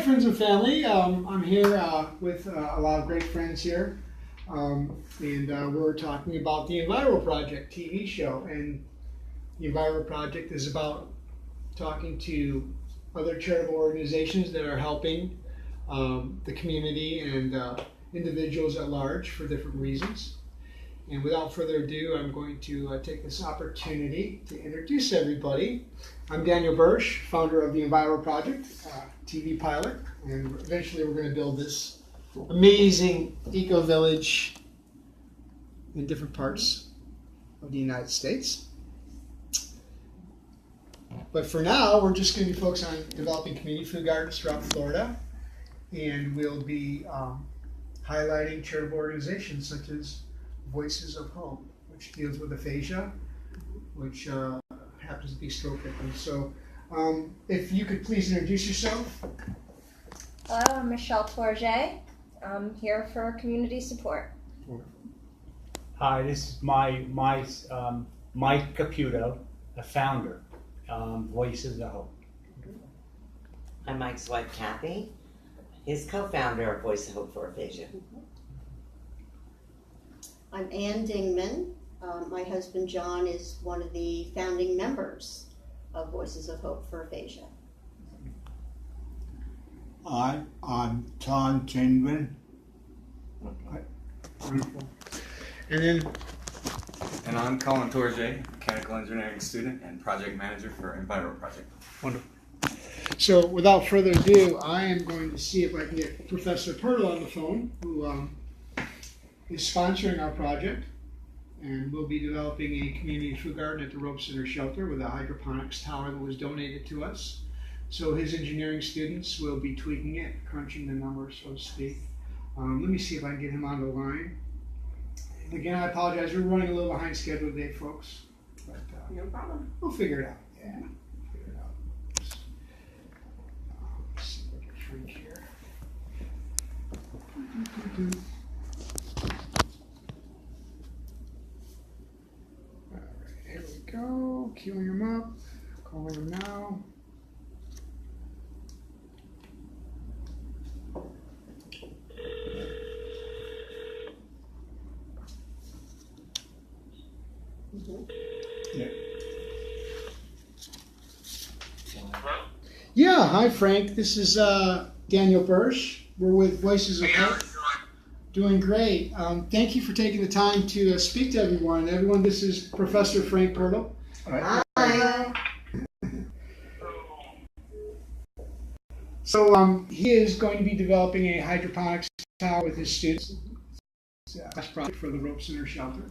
friends and family. I'm here with a lot of great friends here, and we're talking about the Enviroproject TV show. And the Enviroproject is about talking to other charitable organizations that are helping the community and individuals at large for different reasons. And without further ado, I'm going to take this opportunity to introduce everybody. I'm Daniel Bursch, founder of the Enviroproject, TV pilot, and eventually we're going to build this amazing eco-village in different parts of the United States. But for now, we're just going to be focused on developing community food gardens throughout Florida, and we'll be highlighting charitable organizations such as Voices of Hope, which deals with aphasia, which happens to be stroke victims. So if you could please introduce yourself. Hello, I'm Michelle Tourget. I'm here for community support. Hi, this is Mike Caputo, the founder, Voices of Hope. I'm Mike's wife, Kathy, his co-founder of Voice of Hope for Aphasia. I'm Ann Dingman. My husband John is one of the founding members of Voices of Hope for Aphasia. I'm Tom Chingman. Wonderful. And I'm Colin Tourget, mechanical engineering student and project manager for Enviroproject. wonderful. So without further ado, I am going to see if I can get Professor Pirtle on the phone, who is sponsoring our project, and we'll be developing a community food garden at the Rope Center Shelter with a hydroponics tower that was donated to us. So his engineering students will be tweaking it, crunching the numbers, so to speak. Let me see if I can get him on the line. And again, I apologize, we're running a little behind schedule today, folks. But No problem. we'll figure it out. Yeah, figure it out. Let's see if I can Frank here. Here we go, queuing him up, calling him now. Yeah, hi Frank, this is Daniel Bursch. We're with Voices of Hope. Doing great. Thank you for taking the time to speak to everyone. Everyone, this is Professor Frank Pirtle. Hi. So he is going to be developing a hydroponics tower with his students. It's a project for the Rope Center Shelter.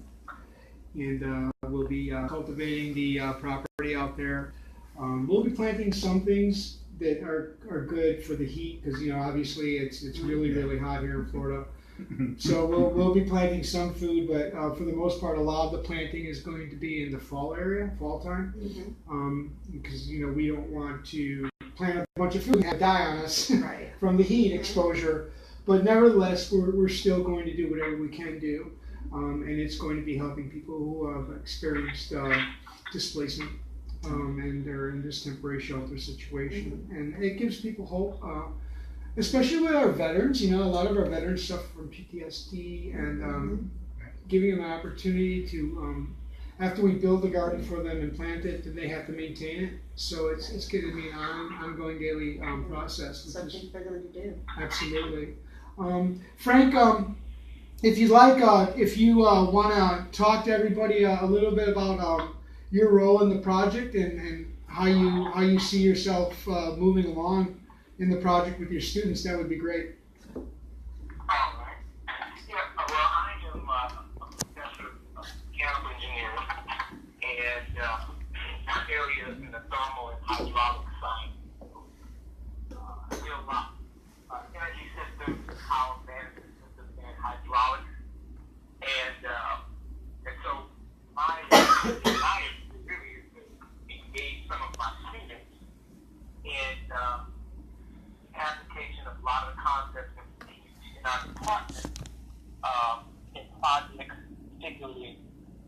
And we'll be cultivating the property out there. We'll be planting some things that are good for the heat because, you know, obviously it's really, really hot here in Florida. So we'll be planting some food, but for the most part, a lot of the planting is going to be in the fall time, because you know we don't want to plant a bunch of food and have die on us from the heat exposure. But nevertheless, we're still going to do whatever we can do, and it's going to be helping people who have experienced displacement and they're in this temporary shelter situation, and it gives people hope. Especially with our veterans, you know, a lot of our veterans suffer from PTSD, and giving them an opportunity to, after we build the garden for them and plant it, then they have to maintain it. So it's going to be an ongoing daily process. Something for them to do. Absolutely. Frank, if you'd like, if you want to talk to everybody a little bit about your role in the project and how you see yourself moving along in the project with your students, that would be great. All right. Yeah, well, I am a professor of mechanical engineering, and my area is in the thermal and hydraulic science. I deal a lot energy systems, power management systems, and hydraulics. And so my really is to engage some of my students in application of a lot of the concepts that we teach in our department in projects, particularly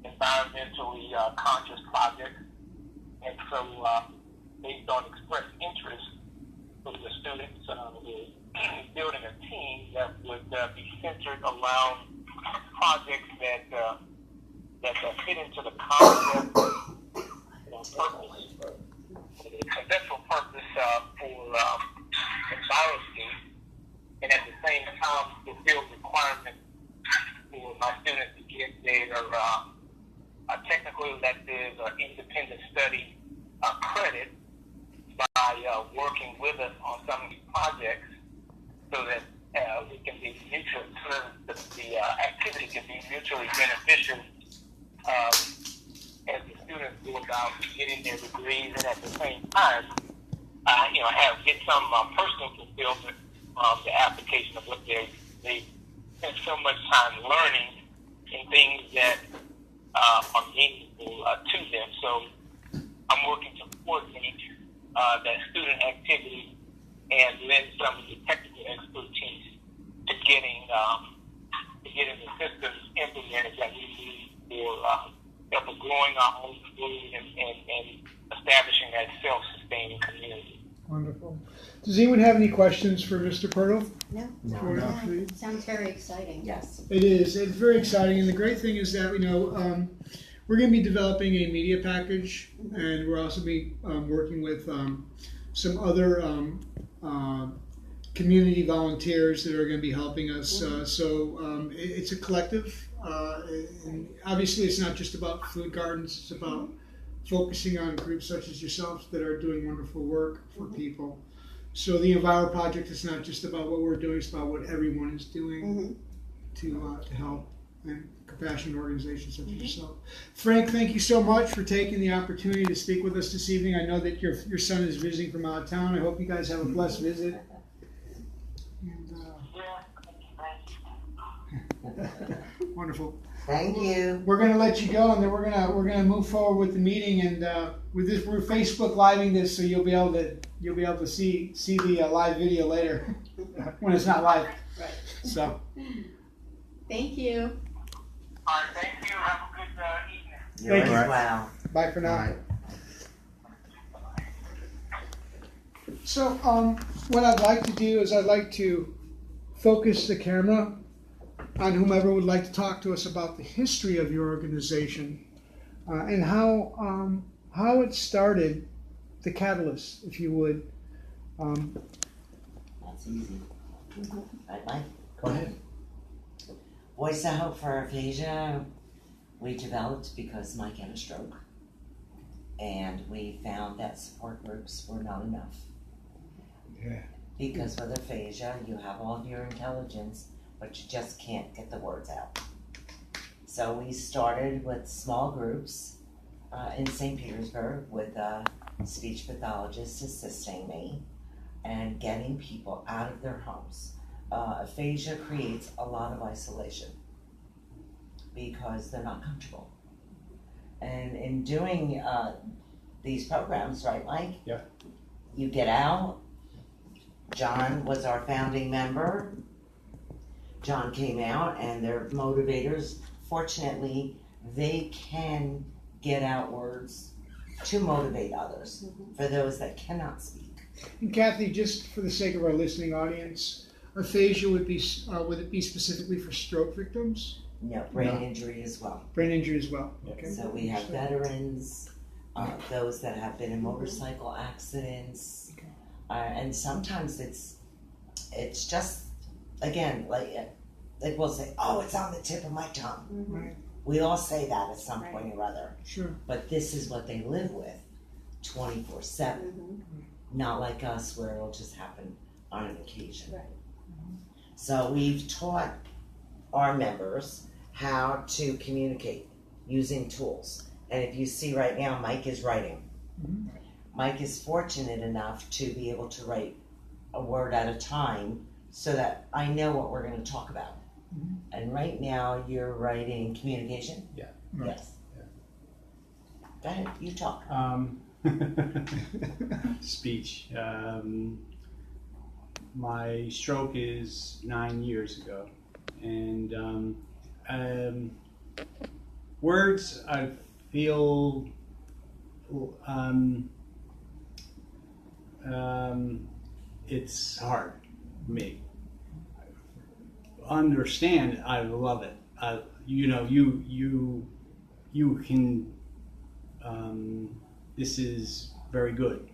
environmentally conscious projects. And so based on expressed interest, from the students. We're building a team that would be centered around projects that fit into the concept purpose, the conceptual purpose for Enviroproject, and at the same time fulfill requirements for my students to get their technical electives or independent study credit by working with us on some of these projects, so that we can be mutual, so the activity can be mutually beneficial as the students go about getting their degrees, and at the same time, get some personal fulfillment from the application of what they spent so much time learning in things that are meaningful to them. So I'm working to coordinate that student activity and lend some of the technical expertise to getting the systems implemented that we need for growing our own food and establishing that self-sustaining community. Wonderful. Does anyone have any questions for Mr. Pirtle? No. For- Yeah, sounds very exciting. Yes. It is. It's very exciting, and the great thing is that we're going to be developing a media package, and we're also be working with some other community volunteers that are going to be helping us. It's a collective, and obviously it's not just about food gardens. It's about focusing on groups such as yourselves that are doing wonderful work for people. So the Enviroproject is not just about what we're doing; it's about what everyone is doing to help and compassionate organizations such as yourself. Frank, thank you so much for taking the opportunity to speak with us this evening. I know that your son is visiting from out of town. I hope you guys have a blessed visit. And, wonderful. Thank you. We're going to let you go, and then we're gonna move forward with the meeting. And with this, we're Facebook living this, so you'll be able to see the live video later when it's not live. Right. So. Thank you. All right, thank you. Have a good evening. You Thank as you. well. Bye for now. All right. So, what I'd like to do is I'd like to focus the camera on whomever would like to talk to us about the history of your organization and how it started, the catalyst, if you would. That's easy. Right, Mike? Go ahead. Voice of Hope for Aphasia, we developed because Mike had a stroke. And we found that support groups were not enough. Yeah. Because with aphasia, you have all of your intelligence, but you just can't get the words out. So we started with small groups in St. Petersburg with a speech pathologist assisting me and getting people out of their homes. Aphasia creates a lot of isolation because they're not comfortable. And in doing these programs, right, Mike? Yeah. You get out. John was our founding member. John came out, and they're motivators. Fortunately, they can get out words to motivate others for those that cannot speak. And Kathy, just for the sake of our listening audience, aphasia would it be specifically for stroke victims? No, brain injury as well. Brain injury as well. Yeah. Okay. So we have veterans, those that have been in motorcycle accidents, and sometimes it's just, again, like we'll say, oh, it's on the tip of my tongue. Right. We all say that at some point or other. Sure. But this is what they live with 24/7. Not like us where it'll just happen on an occasion. Right. So we've taught our members how to communicate using tools. And if you see right now, Mike is writing. Mhm. Mike is fortunate enough to be able to write a word at a time so that I know what we're going to talk about. Mhm. And right now you're writing communication? Yeah. Right. Yes. Go ahead, you talk. Speech. My stroke is 9 years ago, and words I feel it's hard for me. Understand, I love it. You know, you can. This is very good,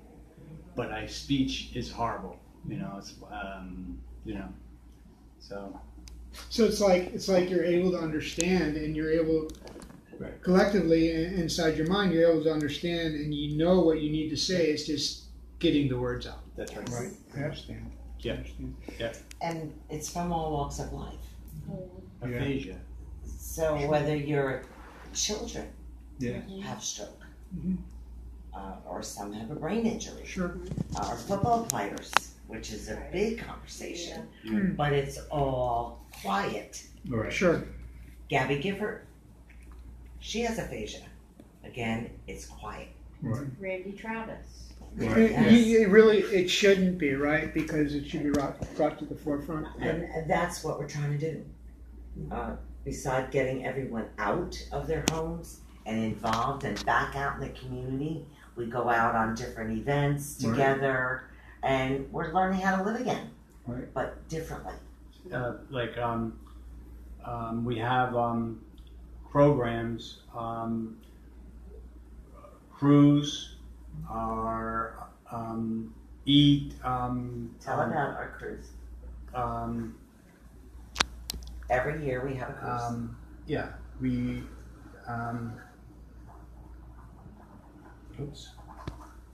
but speech is horrible. You know, it's you know, so. So it's like you're able to understand, and you're able Right. collectively inside your mind, you're able to understand, and you know what you need to say. It's just getting the words out. That's right. Right. I understand. Yeah. I understand. And it's from all walks of life. Aphasia. So whether your children Yeah. have stroke, Mhm. or some have a brain injury, Sure. or football players, which is a big conversation, Yeah. but it's all quiet. Right. Sure. Gabby Gifford, she has aphasia. Again, it's quiet. Right. Randy Travis. It shouldn't be, right? Because it should be brought to the forefront. And that's what we're trying to do. Besides getting everyone out of their homes and involved and back out in the community, we go out on different events together, and we're learning how to live again, Right. but differently. We have programs, cruise, our eat. Tell about our cruise. Every year we have a cruise. Yeah, we. Oops.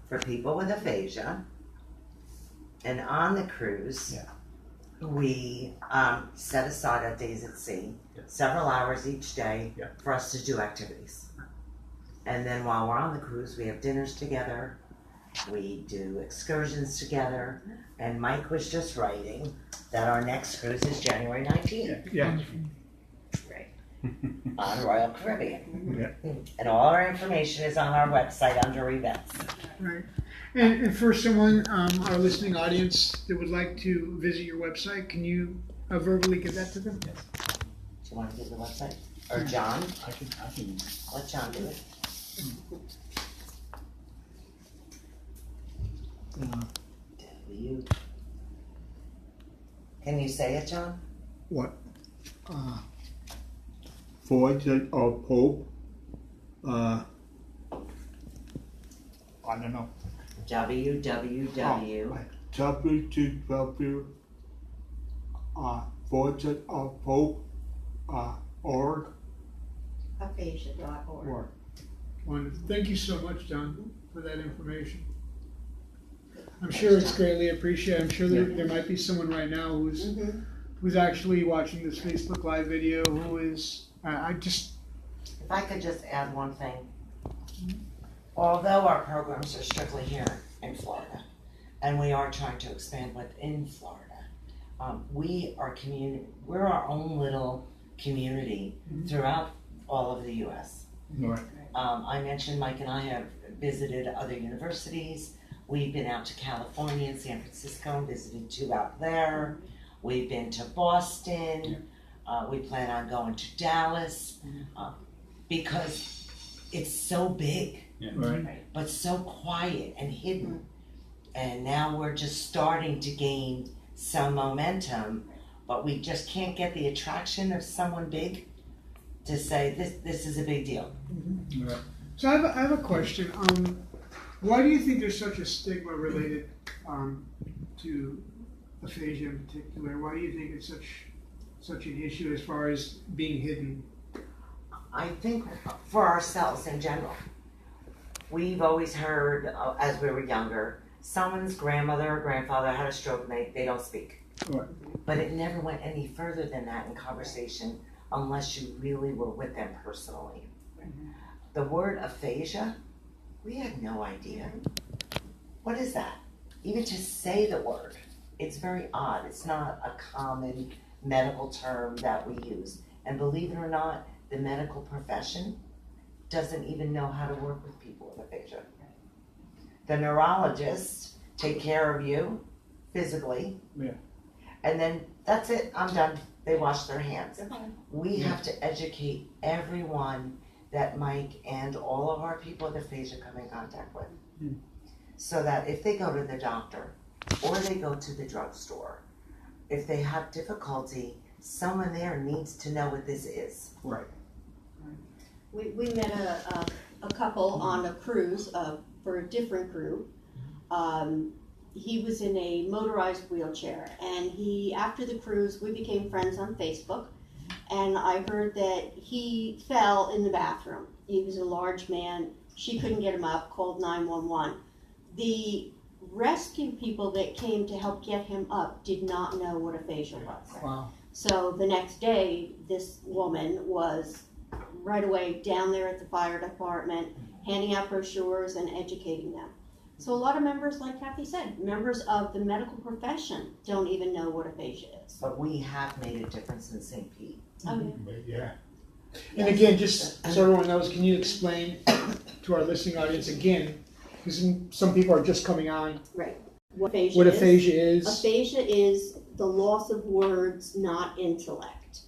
For people with aphasia, and on the cruise, we set aside our days at sea, several hours each day for us to do activities. And then while we're on the cruise, we have dinners together, we do excursions together, and Mike was just writing that our next cruise is January 19th Yeah. on Royal Caribbean. Yeah. And all our information is on our website under events. Right. And for someone, our listening audience, that would like to visit your website, can you verbally give that to them? Do you want to give the website? Or John? I can. Let John do it. W. Can you say it, John? What? Voices of Hope. I don't know. www. www. Voices of Hope. Org. Aphasia.org. Wonderful. Thank you so much, John, for that information. I'm sure it's greatly appreciated. I'm sure there might be someone right now who's actually watching this Facebook Live video who is, If I could just add one thing. Although our programs are strictly here in Florida, and we are trying to expand within Florida, we're our own little community throughout all of the U.S. Right. I mentioned Mike and I have visited other universities. We've been out to California and San Francisco and visited 2 out there. We've been to Boston. We plan on going to Dallas because it's so big, but so quiet and hidden. And now we're just starting to gain some momentum, but we just can't get the attraction of someone big to say this is a big deal. Right. So I have a question. Why do you think there's such a stigma related to aphasia in particular? Why do you think it's such an issue as far as being hidden? I think for ourselves in general, we've always heard as we were younger, someone's grandmother or grandfather had a stroke and they don't speak. Right. But it never went any further than that in conversation unless you really were with them personally. The word aphasia, we had no idea. What is that? Even to say the word, it's very odd. It's not a common medical term that we use. And believe it or not, the medical profession doesn't even know how to work with people with aphasia. The neurologists take care of you physically, and then that's it, I'm done. They wash their hands. We have to educate everyone that Mike and all of our people with aphasia come in contact with. So that if they go to the doctor or they go to the drugstore. If they have difficulty, someone there needs to know what this is. Right. We met a couple on a cruise for a different group. He was in a motorized wheelchair, and after the cruise, we became friends on Facebook, and I heard that he fell in the bathroom. He was a large man. She couldn't get him up, called 911. The rescue people that came to help get him up did not know what aphasia was. Wow. So the next day, this woman was right away down there at the fire department, handing out brochures and educating them. So a lot of members, like Kathy said, members of the medical profession don't even know what aphasia is. But we have made a difference in St. Pete. Okay. But yeah. And again, just so everyone knows, can you explain to our listening audience again, because some people are just coming on, Right. What aphasia what is? aphasia is? Aphasia is the loss of words, not intellect.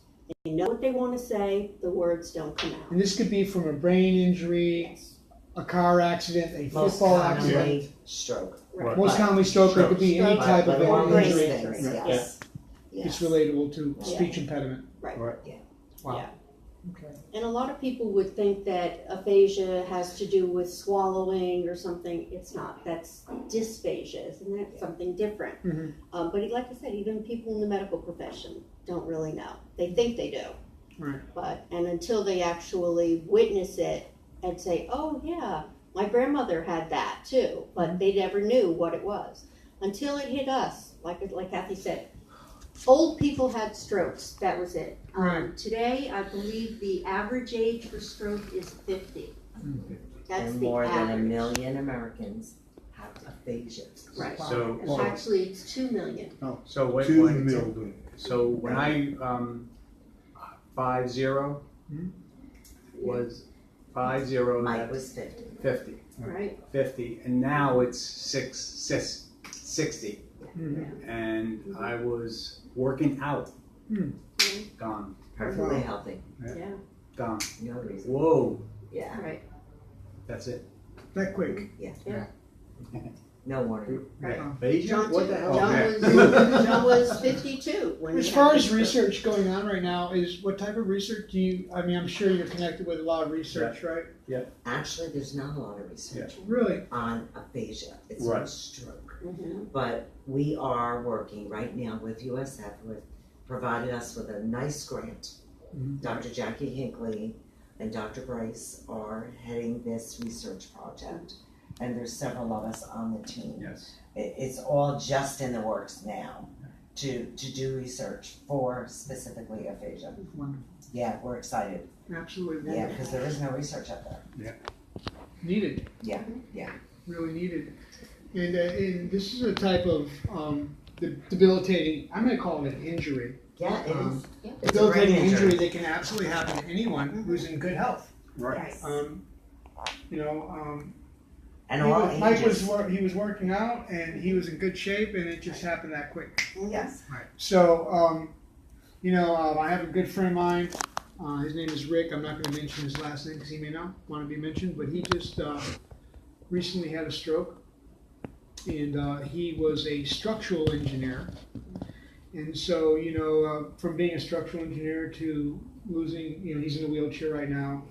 They know what they want to say, the words don't come out. And this could be from a brain injury, Yes. a car accident, a Most football accident. commonly, stroke. Right. Most commonly stroke, or it could be any Stroke. type of But all these injury. things, Right. yes. Yes. It's relatable to Yeah. speech impediment. Right. Right. Wow. Yeah. Okay. And a lot of people would think that aphasia has to do with swallowing or something. It's not. That's dysphagia, isn't it? Something different. Mhm. But like I said, even people in the medical profession don't really know. They think they do. Right. And until they actually witness it and say, oh yeah, my grandmother had that too, but they never knew what it was. Until it hit us, like Kathy said, old people had strokes, that was it. Right. Today, I believe the average age for stroke is 50. That's And the more than a average. million Americans have aphasia. Right. So, It's actually, it's 2 million. so wait, 2 wait, million. so when I 50 was 50 Mike that's was 50. 50, Right. 50, and now it's 60, Mhm. and I was working out, Hmm. gone, Perfectly Wow. healthy. Yeah. gone. No reason. Whoa, Yeah. Right. that's it. That quick. No warning. Right. Aphasia? John, What too. the hell? John was 52 when As he far had as the stroke. research going on right now, is what type of research do you? I mean, I'm sure you're connected with a lot of research, right? Actually, there's not a lot of research Really? on aphasia. It's Right. on stroke. Mhm. But we are working right now with USF, who have provided us with a nice grant. Mhm. Dr. Jackie Hinckley and Dr. Bryce are heading this research project, and there's several of us on the team. Yes. It's all just in the works now to do research for specifically aphasia. Wonderful. Yeah, we're excited. Absolutely. Yeah, because there is no research out there. Needed. Yeah. Really needed. And this is a type of debilitating. I'm going to call it an injury. Yeah, it Um, is. It's a brain Debilitating injury injury. that can absolutely happen to anyone who's in good health. Right. And all Mike ages. he was working out and he was in good shape, and it just happened that quick. Yes. Right. So, I have a good friend of mine. His name is Rick. I'm not going to mention his last name because he may not want to be mentioned, but he just recently had a stroke, and he was a structural engineer. And so, from being a structural engineer to losing, he's in a wheelchair right now.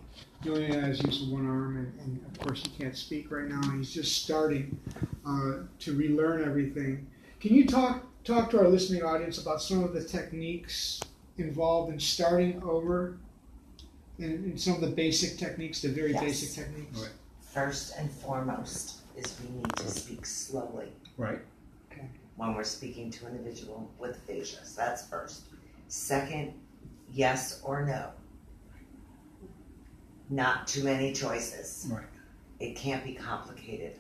He only has use of one arm, and of course he can't speak right now. He's just starting to relearn everything. Can you talk to our listening audience about some of the techniques involved in starting over, and some of the basic techniques, the very Yes. basic techniques? Right. First and foremost is we need to speak slowly. Right. Okay. When we're speaking to an individual with aphasia. So that's first. Second, yes or no. Not too many choices. Right. It can't be complicated.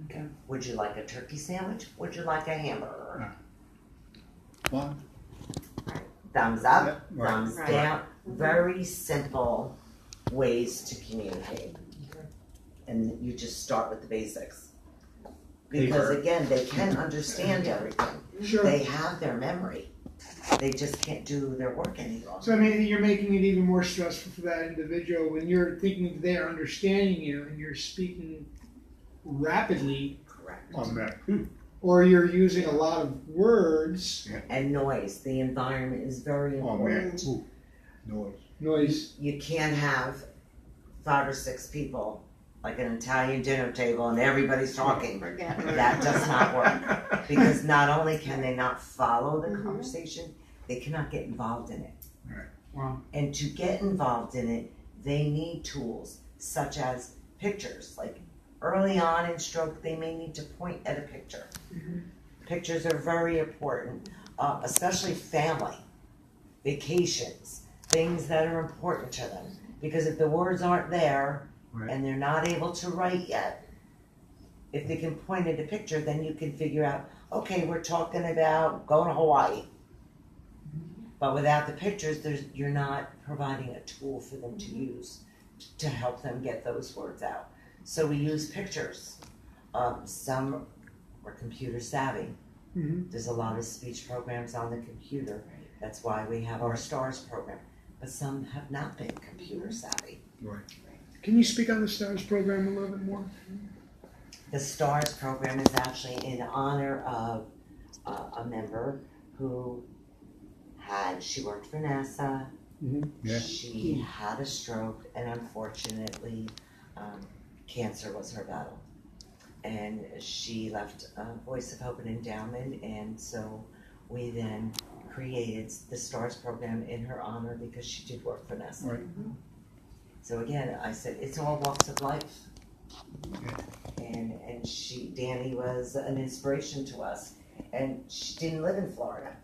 Okay. Would you like a turkey sandwich? Would you like a hamburger? One. Thumbs up, Yep, right. thumbs Right. down. Very simple ways to communicate. And you just start with the basics. Because Paper. again, they can understand everything. Sure. They have their memory. They just can't do their work any longer. So, I mean, you're making it even more stressful for that individual when you're thinking they're understanding you and you're speaking rapidly. Correct. On that. or you're using a lot of words, And noise. The environment is very Oh, important. man. Ooh, noise. noise. You can't have 5 or 6 people like an Italian dinner table and everybody's talking. Forget. That does not work. Because not only can they not follow the Mhm. conversation, they cannot get involved in it. Wow. And to get involved in it, they need tools such as pictures. Like early on in stroke, they may need to point at a picture. Pictures are very important, especially family, vacations, things that are important to them. Because if the words aren't there and they're not able to write yet, if they can point at a picture, then you can figure out, okay, we're talking about going to Hawaii. But without the pictures, you're not providing a tool for them to use to help them get those words out. So we use pictures. Some are computer savvy. There's a lot of speech programs on the computer. That's why we have our STARS program. But some have not been computer savvy. Can you speak on the STARS program a little bit more? The STARS program is actually in honor of a member who she worked for NASA. Yeah. She had a stroke, and unfortunately, cancer was her battle. And she left Voice of Hope and Endowment, and so we then created the STARS program in her honor because she did work for NASA. Right. So again, I said it's all walks of life. And Danny was an inspiration to us, and she didn't live in Florida.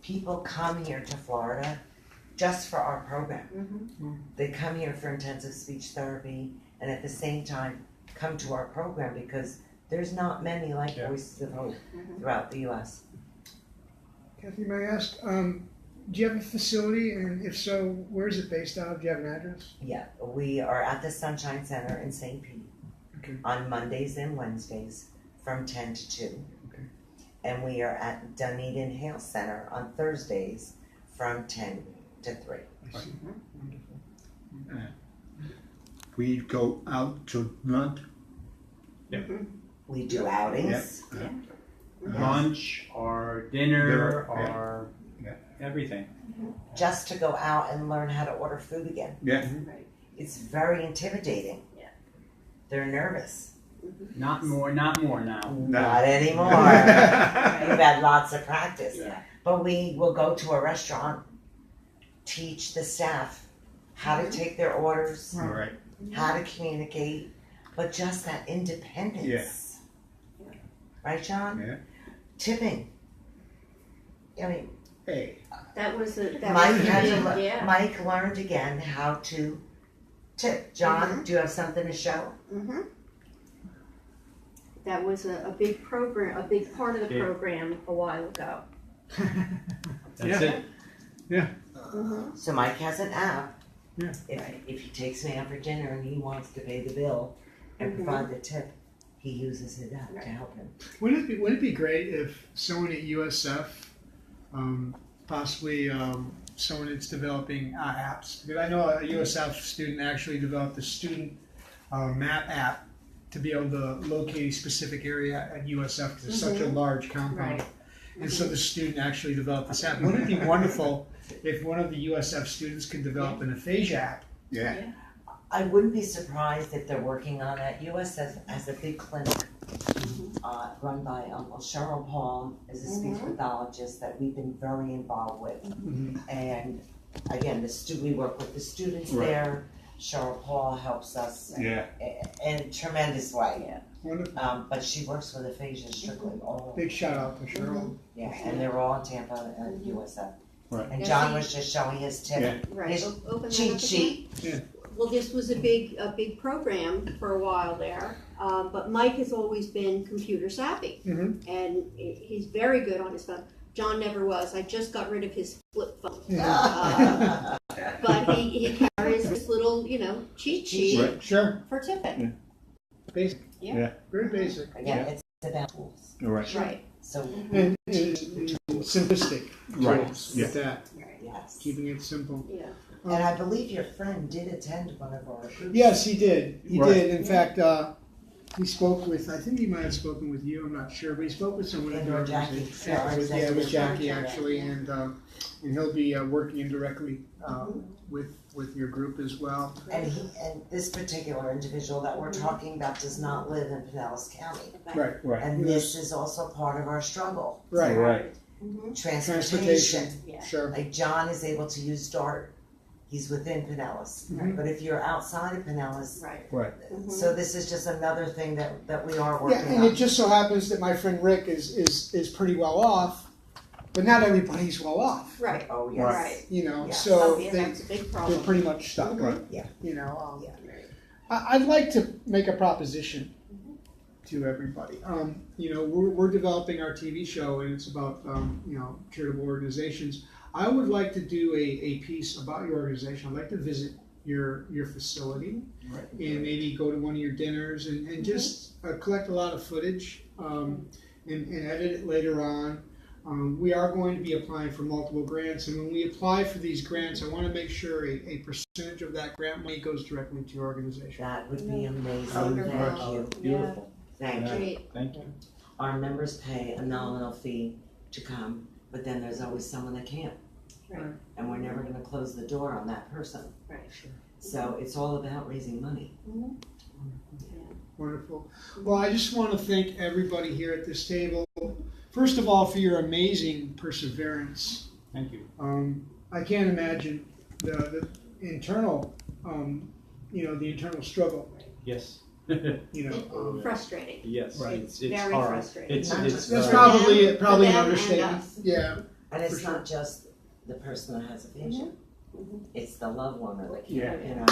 People come here to Florida just for our program. They come here for intensive speech therapy, and at the same time come to our program because there's not many like Voices of Hope throughout the U.S. Kathy, may I ask, do you have a facility, and if so, where is it based out of? Do you have an address? Yeah, we are at the Sunshine Center in St. Pete on Mondays and Wednesdays from 10 to 2. And we are at Dunedin Hale Center on Thursdays from 10 to 3. I see. Wonderful. We go out to lunch. We do outings. Lunch or dinner Yeah. or everything. Just to go out and learn how to order food again. Yeah. It's very intimidating. They're nervous. Not more now. Not anymore. You've had lots of practice. But we will go to a restaurant, teach the staff how to take their orders, Right. how to communicate, but just that independence. Right, John? Yeah. Tipping. I mean, Hey. That was a Mike had to yeah. Mike learned again how to tip. John, do you have something to show? That was a big program, a big part of the program a while ago. That's it. So Mike has an app. Yeah. If he takes me out for dinner and he wants to pay the bill and provide the tip, he uses his app to help him. Wouldn't it be great if someone at USF, possibly someone that's developing apps, because I know a USF student actually developed a student map app to be able to locate a specific area at USF because it's such a large compound. And so the student actually developed this app. Wouldn't it be wonderful if one of the USF students could develop an Aphasia app? Yeah. I wouldn't be surprised if they're working on it. USF has a big clinic run by Cheryl Paul, is a speech pathologist that we've been very involved with. And again, we work with the students there. Cheryl Paul helps us in a tremendous way. Wonderful. But she works with Aphasia strictly. Big shout out to Cheryl. Yeah, and they're all in Tampa and USF. Right. And John was just showing his tip, his Open that cheat up sheet. Well, this was a big program for a while there, but Mike has always been computer savvy, and he's very good on his phone. John never was. I just got rid of his flip phone, but he carries this little, cheat sheet Right. Sure. for tipping. Basic. Yeah. Very basic. Again, it's about tools. Right. Right. So, And simplistic. Right. tools with that. yes. Keeping it simple. Yeah. And I believe your friend did attend one of our groups. Yes, he did. He Right. did. In fact, he spoke with, I think he might have spoken with you, I'm not sure, but he spoke with someone in the Or Jackie. organization. Yeah, Yeah, with executive Jackie director. actually, and he'll be working indirectly with your group as well. And this particular individual that we're talking about does not live in Pinellas County. Right, Right. And this is also part of our struggle. right, Right. Transportation. Yeah. sure. Like John is able to use DART. He's within Pinellas. Mhm. But if you're outside of Pinellas, Right. Right. so this is just another thing that we are Yeah, working and on. it just so happens that my friend Rick is pretty well off, but not everybody's well off, Right. Oh, yes. Right. you know, Yeah. so Yeah, they, that's a big they're problem. pretty much stuck, Right. Yeah. you know. Yeah. I'd like to make a proposition to everybody. You know, we're developing our TV show, and it's about you know, charitable organizations. I would like to do a piece about your organization. I'd like to visit your facility Right. and maybe go to one of your dinners and just collect a lot of footage and edit it later on. We are going to be applying for multiple grants, and when we apply for these grants, I want to make sure a percentage of that grant money goes directly to your organization. That would be amazing. Wonderful. Thank you. Beautiful. Thank you. Great. Thank you. Our members pay a nominal fee to come, but then there's always someone that can't. Right. And we're never gonna close the door on that person. Right. So it's all about raising money. Wonderful. Well, I just want to thank everybody here at this table. First of all, for your amazing perseverance. Thank you. I can't imagine the internal, you know, the internal struggle. Yes. You know, Frustrating. Yes. Right. It's Very hard. frustrating. It's Not it's just that's for probably them, probably for an them and understatement. us. Yeah. And it's For not just the person that has aphasia. It's the loved one or the Yeah. you know,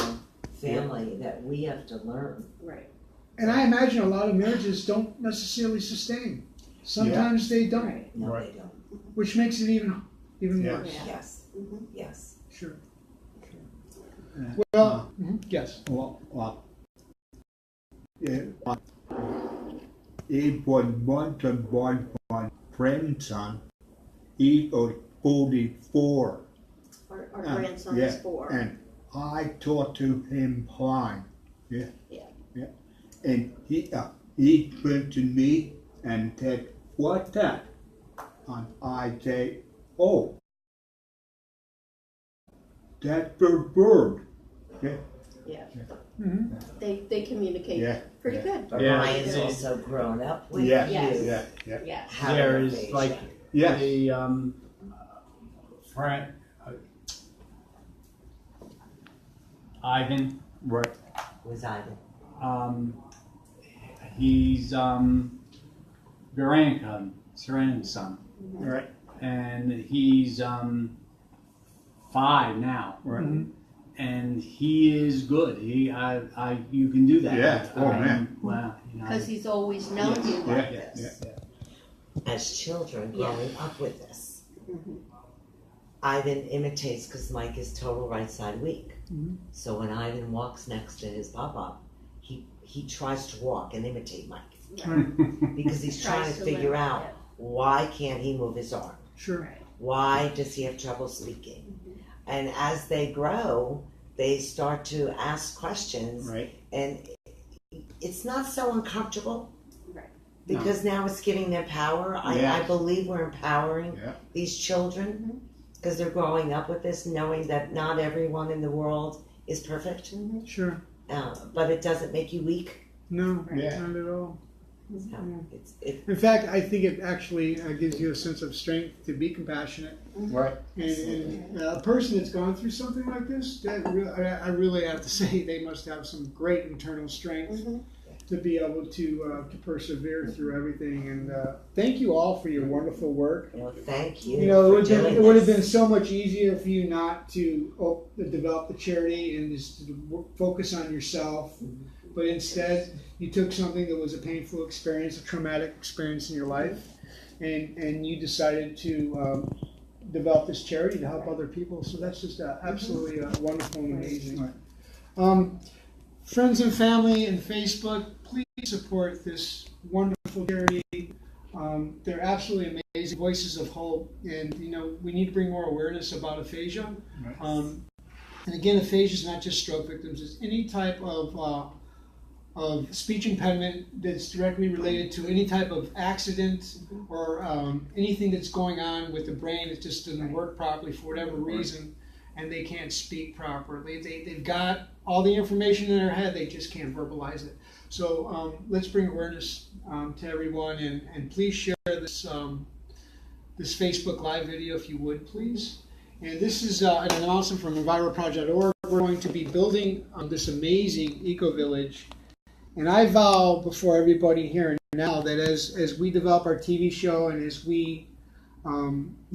family that we have to learn. Right. And I imagine a lot of marriages don't necessarily sustain. Sometimes they don't, Right. No, Right. they don't. which makes it even Yeah. worse. Yeah. Yes, Mhm. yes. Sure. Yeah. Well, yes. Well, it was once born my grandson. He was 44. Our grandson yeah, is 4. And I talked to him fine. Yeah. Yeah. Yeah. And he went to me and said, "What's that?" And I say, "Oh, that's a bird." Yeah. Yeah. Mhm. They communicate Yeah. pretty yeah. good. But Yeah. Ryan's also grown up with Yeah. you. Yes. Yeah. Yeah. Yeah. having There is aphasia. like Yes. a friend, Ivan. Right. Was Ivan. He's Veranka's son, Right. and he's 5 now, Right. Mhm. and he is good. You can do that. Yeah. Oh, man. Wow. You know, Because he's always known Yes. you like Yeah. this. Yeah. As children growing up with this, Mhm. Ivan imitates because Mike is total right side weak. Mhm. So when Ivan walks next to his papa, he tries to walk and imitate Mike because he's trying Tries to to figure learn, out why can't he move his arm? Sure. Why does he have trouble speaking? And as they grow, they start to ask questions, Right. and it's not so uncomfortable. Right. Because now it's giving them power. I Yes. believe we're empowering Yeah. these children because they're growing up with this, knowing that not everyone in the world is perfect. Sure. But it doesn't make you weak. No, Yeah. not at all. So it's In fact, I think it actually gives you a sense of strength to be compassionate. Right. And a person that's gone through something like this, I really have to say they must have some great internal strength to be able to persevere through everything. And thank you all for your wonderful work. well, thank you. You know, for doing it would have this. been so much easier for you not to develop the charity and just to focus on yourself. But instead, you took something that was a painful experience, a traumatic experience in your life, and you decided to develop this charity to help other people. So that's just absolutely wonderful and amazing. Friends and family and Facebook, please support this wonderful charity. They're absolutely amazing voices of hope, and you know we need to bring more awareness about aphasia. And again, aphasia is not just stroke victims; it's any type of of speech impediment that's directly related to any type of accident or anything that's going on with the brain that just doesn't work properly for whatever reason, and they can't speak properly. They've got all the information in their head, they just can't verbalize it. So let's bring awareness to everyone, and please share this this Facebook Live video if you would, please. And this is an announcement from Enviroproject.org. We're going to be building this amazing eco-village. And I vow before everybody here and now that as we develop our TV show and as we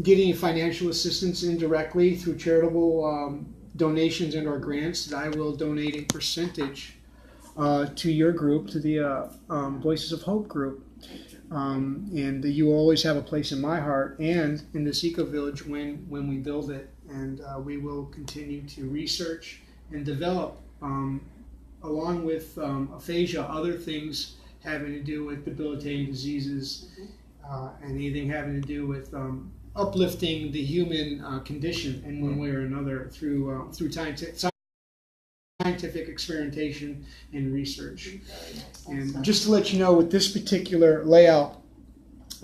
get any financial assistance indirectly through charitable donations and or grants, that I will donate a percentage to your group, to the Voices of Hope group. And you will always have a place in my heart and in this eco-village when we build it. And we will continue to research and develop along with aphasia, other things having to do with debilitating diseases and anything having to do with uplifting the human condition in one way or another through scientific experimentation and research. And just to let you know, with this particular layout,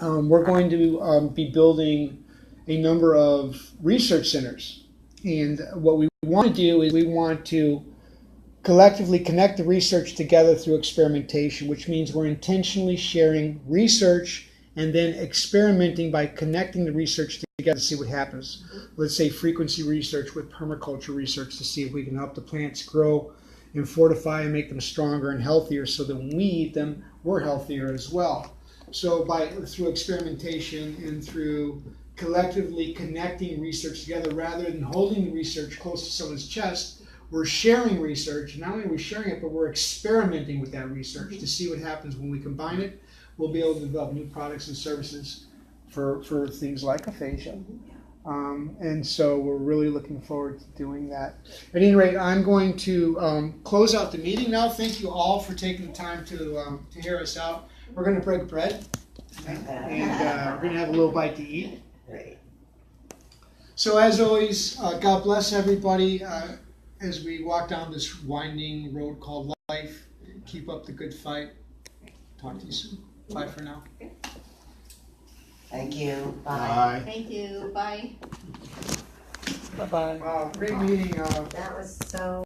we're going to be building a number of research centers. And what we want to do is we want to collectively connect the research together through experimentation, which means we're intentionally sharing research and then experimenting by connecting the research together to see what happens. Let's say frequency research with permaculture research to see if we can help the plants grow and fortify and make them stronger and healthier so that when we eat them, we're healthier as well. So through experimentation and through collectively connecting research together rather than holding the research close to someone's chest, we're sharing research. Not only are we sharing it, but we're experimenting with that research to see what happens when we combine it. We'll be able to develop new products and services for things like aphasia. And so we're really looking forward to doing that. At any rate, I'm going to close out the meeting now. Thank you all for taking the time to hear us out. We're going to break bread, and we're going to have a little bite to eat. Great. So as always, God bless everybody as we walk down this winding road called life. Keep up the good fight. Talk to you soon. Bye for now. Thank you. Bye. Thank you. Bye. Bye-bye. Wow, great meeting. That was so